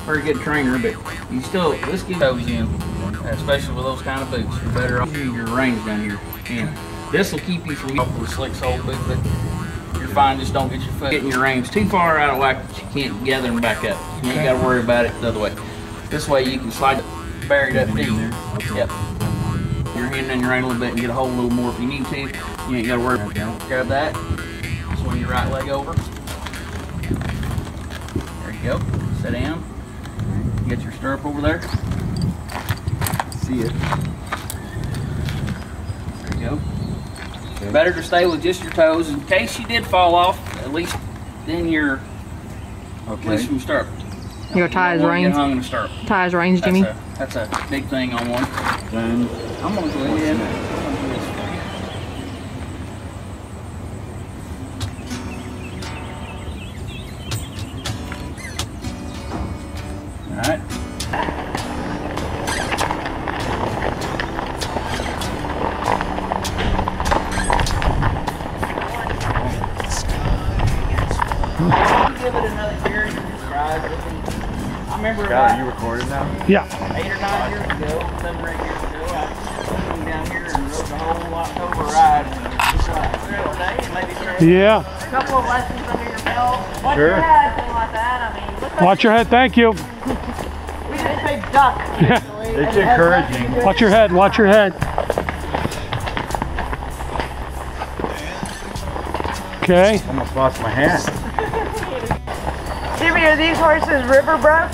very good trainer, but you still, this gives you, especially with those kind of boots, you're better off using your reins down here. And this will keep you from off with a slick sole boot, but you're fine, just don't get your foot getting your reins too far out of whack that you can't gather them back up. You ain't got to worry about it the other way. This way you can slide it buried up deep there. Yep. Your hand in your rein a little bit and get a hold a little more if you need to. You ain't got to worry about it. Grab that, swing your right leg over. There you go. Sit down. Get your stirrup over there. See it. There you go. Okay. Better to stay with just your toes in case you did fall off. At least then you're at least from stirrup. You go tie his reins. Hung in a stirrup. Tie his reins, Jimmy. That's a big thing on one. Then I'm gonna go ahead. I'm gonna do this for you. All right. Give it another year and describe it. I remember Scott, are you recording now? Yeah. 8 or 9 years ago, 7 or 8 years ago, I came down here and rode the whole October ride. Just like 3 hour day, and maybe Yeah. A couple of lessons under your belt. Watch Sure. your head, thing like that. I mean, look like Watch your head. Thank you. we didn't say duck. Actually. It's encouraging. Watch your head. Watch your head. Okay. Almost lost my hat. Jimmy, are these horses river broke?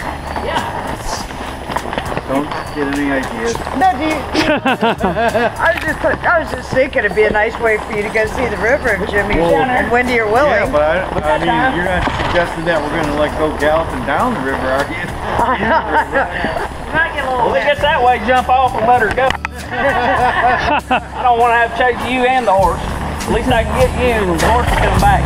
Don't get any ideas. No, do you? I was just thinking it'd be a nice way for you to go see the river if Jimmy's down there and Wendy are willing. Yeah, but I mean, you're not suggesting that we're going to like go galloping down the river, are you? You might get a little well, wet. just that way, jump off and let her go. I don't want to have to chase you and the horse. At least I can get you and the horse will come back.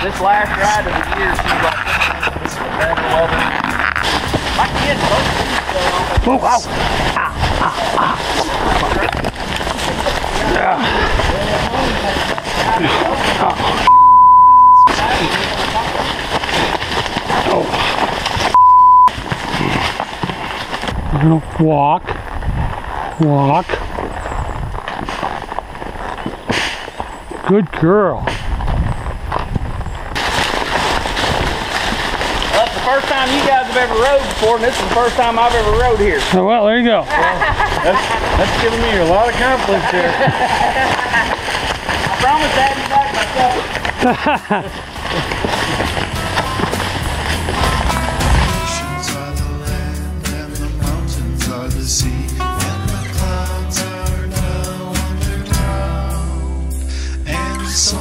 This last ride of the year seems like bad weather. My kids both still on. Oh, ow. We're gonna walk. Good girl. Well, that's the first time you guys have ever rode before, and this is the first time I've ever rode here. Oh, well, there you go. That's giving me a lot of confidence here. I promise to have you back myself. Oceans are the land and the mountains are the sea, and the clouds are now underground, and so